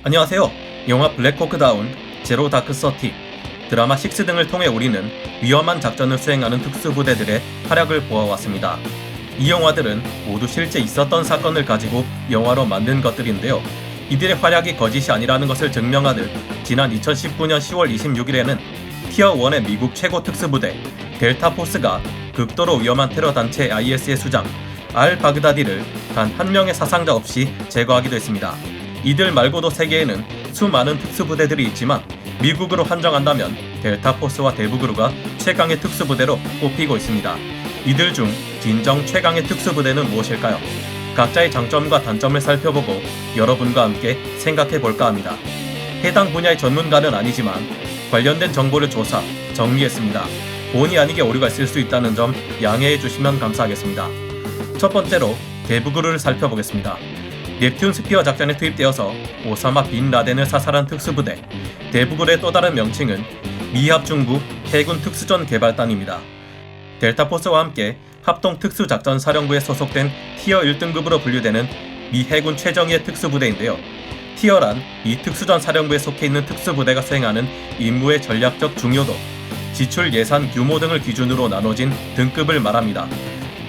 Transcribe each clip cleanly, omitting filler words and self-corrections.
안녕하세요. 영화 블랙호크 다운, 제로 다크 서티, 드라마 6 등을 통해 우리는 위험한 작전을 수행하는 특수부대들의 활약을 보아왔습니다. 이 영화들은 모두 실제 있었던 사건을 가지고 영화로 만든 것들인데요. 이들의 활약이 거짓이 아니라는 것을 증명하듯 지난 2019년 10월 26일에는 티어1의 미국 최고 특수부대 델타포스가 극도로 위험한 테러 단체 IS의 수장 알-바그다디를 단 한 명의 사상자 없이 제거하기도 했습니다. 이들 말고도 세계에는 수많은 특수부대들이 있지만 미국으로 한정한다면 델타포스와 대북으로가 최강의 특수부대로 꼽히고 있습니다. 이들 중 진정 최강의 특수부대는 무엇일까요? 각자의 장점과 단점을 살펴보고 여러분과 함께 생각해볼까 합니다. 해당 분야의 전문가는 아니지만 관련된 정보를 조사, 정리했습니다. 본의 아니게 오류가 있을 수 있다는 점 양해해 주시면 감사하겠습니다. 첫 번째로 대북으로를 살펴보겠습니다. 넵튠 스피어 작전에 투입되어서 오사마 빈 라덴을 사살한 특수부대 대북으로의 또 다른 명칭은 미합중부 해군 특수전 개발단입니다. 델타포스와 함께 합동특수작전사령부에 소속된 티어 1등급으로 분류되는 미 해군 최정예 특수부대인데요. 티어란 이 특수전 사령부에 속해 있는 특수부대가 수행하는 임무의 전략적 중요도, 지출 예산 규모 등을 기준으로 나눠진 등급을 말합니다.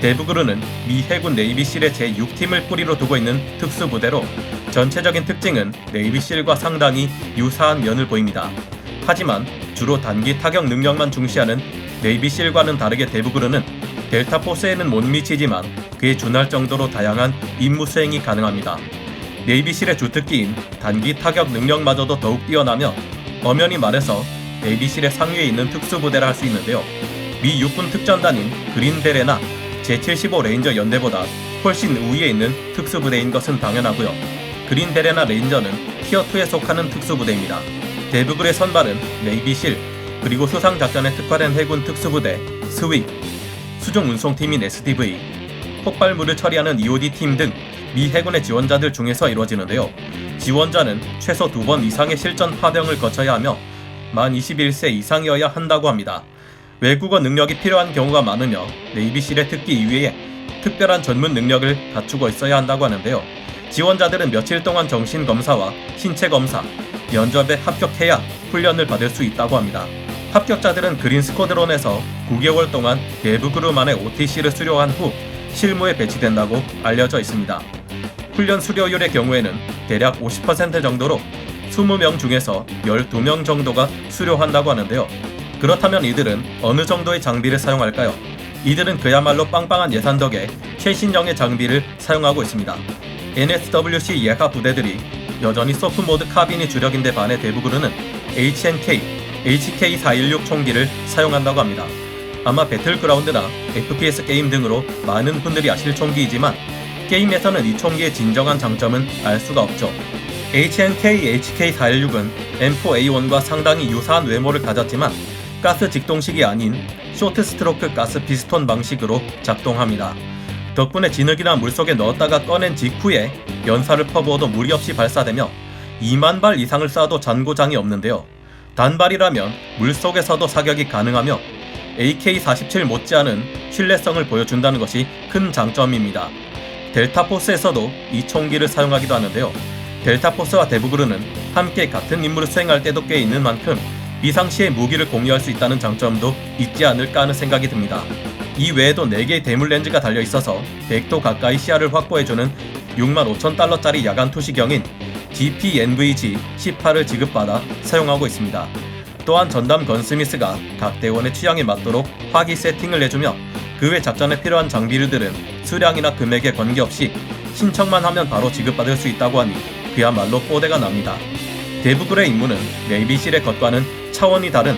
대북으로는 미 해군 네이비실의 제6팀을 뿌리로 두고 있는 특수부대로 전체적인 특징은 네이비실과 상당히 유사한 면을 보입니다. 하지만 주로 단기 타격 능력만 중시하는 네이비실과는 다르게 대북으로는 델타포스에는 못 미치지만 그에 준할 정도로 다양한 임무 수행이 가능합니다. 네이비실의 주특기인 단기 타격 능력마저도 더욱 뛰어나며 엄연히 말해서 네이비실의 상위에 있는 특수부대라 할 수 있는데요. 미 육군 특전단인 그린베레나 제75 레인저 연대보다 훨씬 우위에 있는 특수부대인 것은 당연하고요. 그린베레나 레인저는 티어2에 속하는 특수부대입니다. 대북으로의 선발은 네이비실, 그리고 수상작전에 특화된 해군 특수부대 스윅, 수중운송팀인 SDV, 폭발물을 처리하는 EOD팀 등 미 해군의 지원자들 중에서 이루어지는데요. 지원자는 최소 2번 이상의 실전 파병을 거쳐야 하며 만 21세 이상이어야 한다고 합니다. 외국어 능력이 필요한 경우가 많으며 네이비실의 특기 이외에 특별한 전문 능력을 갖추고 있어야 한다고 하는데요. 지원자들은 며칠 동안 정신검사와 신체검사, 면접에 합격해야 훈련을 받을 수 있다고 합니다. 합격자들은 그린 스쿼드론에서 9개월 동안 대북으로만의 OTC를 수료한 후 실무에 배치된다고 알려져 있습니다. 훈련 수료율의 경우에는 대략 50% 정도로 20명 중에서 12명 정도가 수료한다고 하는데요. 그렇다면 이들은 어느 정도의 장비를 사용할까요? 이들은 그야말로 빵빵한 예산 덕에 최신형의 장비를 사용하고 있습니다. NSWC 예하 부대들이 여전히 소프모드 카빈이 주력인데 반해 대북으로는 HNK, HK416 총기를 사용한다고 합니다. 아마 배틀그라운드나 FPS 게임 등으로 많은 분들이 아실 총기이지만 게임에서는 이 총기의 진정한 장점은 알 수가 없죠. HNK, HK416은 M4A1과 상당히 유사한 외모를 가졌지만 가스 직동식이 아닌 쇼트 스트로크 가스 피스톤 방식으로 작동합니다. 덕분에 진흙이나 물속에 넣었다가 꺼낸 직후에 연사를 퍼부어도 무리 없이 발사되며 2만 발 이상을 쏴도 잔고장이 없는데요. 단발이라면 물속에서도 사격이 가능하며 AK-47 못지않은 신뢰성을 보여준다는 것이 큰 장점입니다. 델타포스에서도 이 총기를 사용하기도 하는데요. 델타포스와 대북으로는 함께 같은 임무를 수행할 때도 꽤 있는 만큼 비상시에 무기를 공유할 수 있다는 장점도 있지 않을까 하는 생각이 듭니다. 이 외에도 4개의 대물 렌즈가 달려있어서 100도 가까이 시야를 확보해주는 65,000달러짜리 야간 투시경인 GPNVG-18을 지급받아 사용하고 있습니다. 또한 전담 건스미스가 각 대원의 취향에 맞도록 화기 세팅을 해주며 그 외 작전에 필요한 장비들은 수량이나 금액에 관계없이 신청만 하면 바로 지급받을 수 있다고 하니 그야말로 뽀대가 납니다. 대북으로의 임무는 네이비실의 것과는 차원이 다른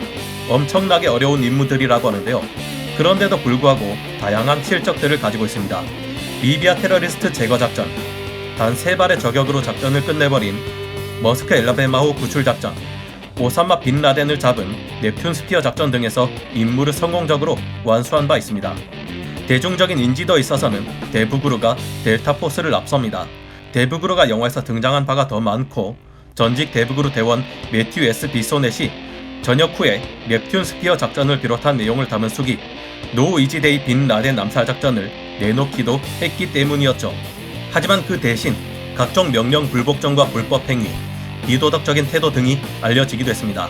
엄청나게 어려운 임무들이라고 하는데요. 그런데도 불구하고 다양한 실적들을 가지고 있습니다. 리비아 테러리스트 제거 작전, 단 3발의 저격으로 작전을 끝내버린 머스크 엘라베마호 구출 작전, 오사마 빈 라덴을 잡은 넵튠 스피어 작전 등에서 임무를 성공적으로 완수한 바 있습니다. 대중적인 인지도에 있어서는 대북으로가 델타포스를 앞섭니다. 대북으로가 영화에서 등장한 바가 더 많고 전직 대북으로 대원 매튜 S. 비소넷이 전역 후에 넵튠 스피어 작전을 비롯한 내용을 담은 수기 노 이지데이 빈 라덴 암살 작전을 내놓기도 했기 때문이었죠. 하지만 그 대신 각종 명령 불복종과 불법 행위, 비도덕적인 태도 등이 알려지기도 했습니다.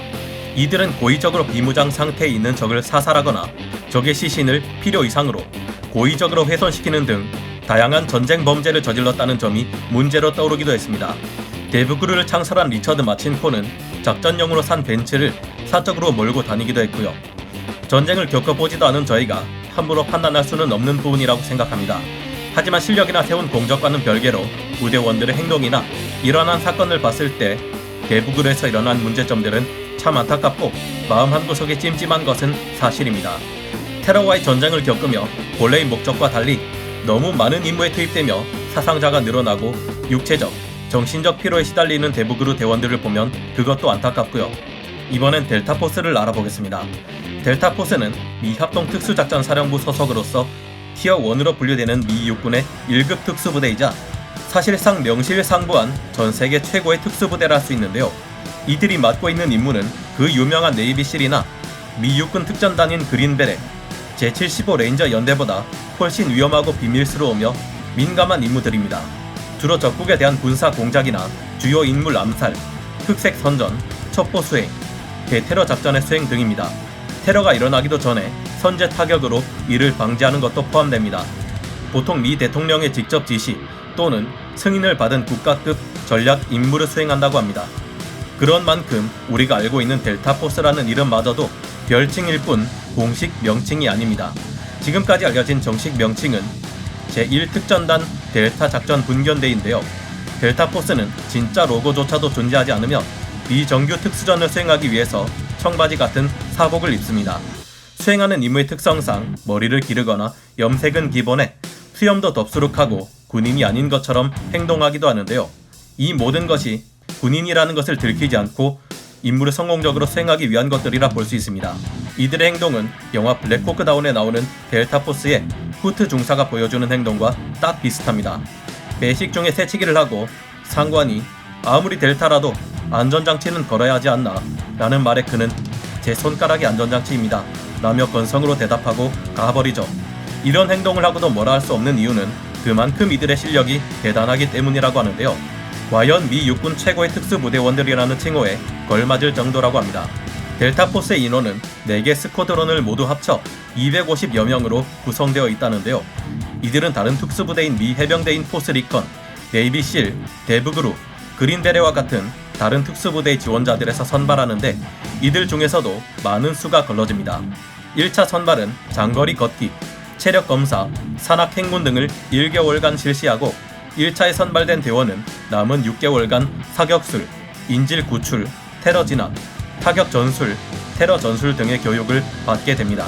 이들은 고의적으로 비무장 상태에 있는 적을 사살하거나 적의 시신을 필요 이상으로 고의적으로 훼손시키는 등 다양한 전쟁 범죄를 저질렀다는 점이 문제로 떠오르기도 했습니다. 데브그루를 창설한 리처드 마친코는 작전용으로 산 벤츠를 사적으로 몰고 다니기도 했고요. 전쟁을 겪어보지도 않은 저희가 함부로 판단할 수는 없는 부분이라고 생각합니다. 하지만 실력이나 세운 공적과는 별개로 부대원들의 행동이나 일어난 사건을 봤을 때 데브그루에서 일어난 문제점들은 참 안타깝고 마음 한구석에 찜찜한 것은 사실입니다. 테러와의 전쟁을 겪으며 본래의 목적과 달리 너무 많은 임무에 투입되며 사상자가 늘어나고 육체적, 정신적 피로에 시달리는 데브그루 대원들을 보면 그것도 안타깝고요. 이번엔 델타포스를 알아보겠습니다. 델타포스는 미 합동특수작전사령부 소속으로서 티어 1으로 분류되는 미 육군의 1급 특수부대이자 사실상 명실상부한 전 세계 최고의 특수부대라 할 수 있는데요. 이들이 맡고 있는 임무는 그 유명한 네이비실이나 미 육군 특전단인 그린베레, 제75 레인저 연대보다 훨씬 위험하고 비밀스러우며 민감한 임무들입니다. 주로 적국에 대한 군사 공작이나 주요 인물 암살, 흑색 선전, 첩보 수행, 대테러 작전의 수행 등입니다. 테러가 일어나기도 전에 선제 타격으로 이를 방지하는 것도 포함됩니다. 보통 미 대통령의 직접 지시 또는 승인을 받은 국가급 전략 임무를 수행한다고 합니다. 그런 만큼 우리가 알고 있는 델타포스라는 이름마저도 별칭일 뿐 공식 명칭이 아닙니다. 지금까지 알려진 정식 명칭은 제1특전단 델타 작전 분견대인데요. 델타포스는 진짜 로고조차도 존재하지 않으며 비정규 특수전을 수행하기 위해서 청바지 같은 사복을 입습니다. 수행하는 임무의 특성상 머리를 기르거나 염색은 기본에 수염도 덥수룩하고 군인이 아닌 것처럼 행동하기도 하는데요. 이 모든 것이 군인이라는 것을 들키지 않고 임무를 성공적으로 수행하기 위한 것들이라 볼 수 있습니다. 이들의 행동은 영화 블랙호크다운에 나오는 델타포스의 후트 중사가 보여주는 행동과 딱 비슷합니다. 배식 중에 새치기를 하고 상관이 아무리 델타라도 안전장치는 걸어야 하지 않나 라는 말에 그는 제 손가락이 안전장치입니다 라며 건성으로 대답하고 가버리죠. 이런 행동을 하고도 뭐라 할 수 없는 이유는 그만큼 이들의 실력이 대단하기 때문이라고 하는데요. 과연 미 육군 최고의 특수부대원들이라는 칭호에 걸맞을 정도라고 합니다. 델타포스의 인원은 4개 스쿼드론을 모두 합쳐 250여 명으로 구성되어 있다는데요. 이들은 다른 특수부대인 미 해병대인 포스리컨, 네이비실, 데브그루, 그린베레와 같은 다른 특수부대의 지원자들에서 선발하는데 이들 중에서도 많은 수가 걸러집니다. 1차 선발은 장거리 걷기, 체력 검사, 산악 행군 등을 1개월간 실시하고 1차에 선발된 대원은 남은 6개월간 사격술, 인질 구출, 테러 진압, 타격 전술, 테러 전술 등의 교육을 받게 됩니다.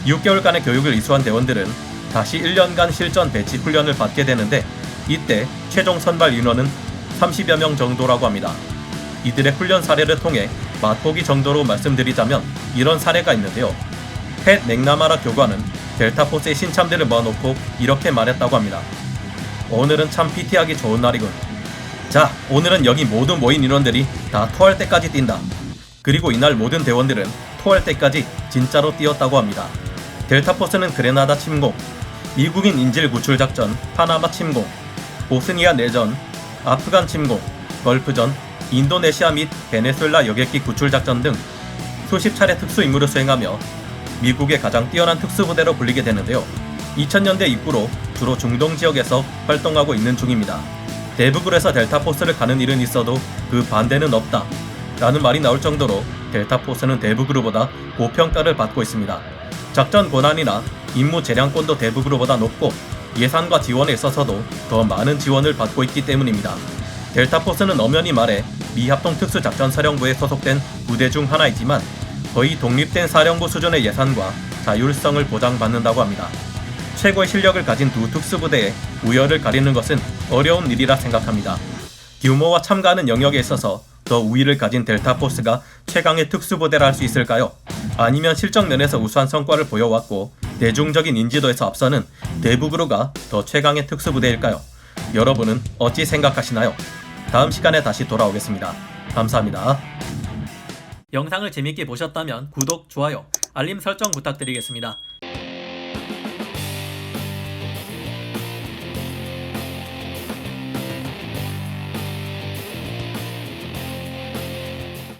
6개월간의 교육을 이수한 대원들은 다시 1년간 실전 배치 훈련을 받게 되는데 이때 최종 선발 인원은 30여 명 정도라고 합니다. 이들의 훈련 사례를 통해 맛보기 정도로 말씀드리자면 이런 사례가 있는데요. 팻 맥나마라 교관은 델타포스의 신참들을 모아놓고 이렇게 말했다고 합니다. 오늘은 참 PT하기 좋은 날이군. 자, 오늘은 여기 모두 모인 인원들이 다 토할 때까지 뛴다. 그리고 이날 모든 대원들은 토할 때까지 진짜로 뛰었다고 합니다. 델타포스는 그레나다 침공, 미국인 인질 구출 작전, 파나마 침공, 보스니아 내전, 아프간 침공, 걸프전, 인도네시아 및 베네수엘라 여객기 구출 작전 등 수십 차례 특수 임무를 수행하며 미국의 가장 뛰어난 특수부대로 불리게 되는데요. 2000년대 이후로 주로 중동 지역에서 활동하고 있는 중입니다. 데브그루에서 델타포스를 가는 일은 있어도 그 반대는 없다 라는 말이 나올 정도로 델타포스는 데브그루보다 고평가를 받고 있습니다. 작전 권한이나 임무 재량권도 데브그루보다 높고 예산과 지원에 있어서도 더 많은 지원을 받고 있기 때문입니다. 델타포스는 엄연히 말해 미 합동특수작전사령부에 소속된 부대 중 하나이지만 거의 독립된 사령부 수준의 예산과 자율성을 보장받는다고 합니다. 최고의 실력을 가진 두 특수부대의 우열을 가리는 것은 어려운 일이라 생각합니다. 규모와 참가하는 영역에 있어서 더 우위를 가진 델타포스가 최강의 특수부대라 할 수 있을까요? 아니면 실적 면에서 우수한 성과를 보여왔고 대중적인 인지도에서 앞서는 데브그루가 더 최강의 특수부대일까요? 여러분은 어찌 생각하시나요? 다음 시간에 다시 돌아오겠습니다. 감사합니다. 영상을 재밌게 보셨다면 구독, 좋아요, 알림 설정 부탁드리겠습니다.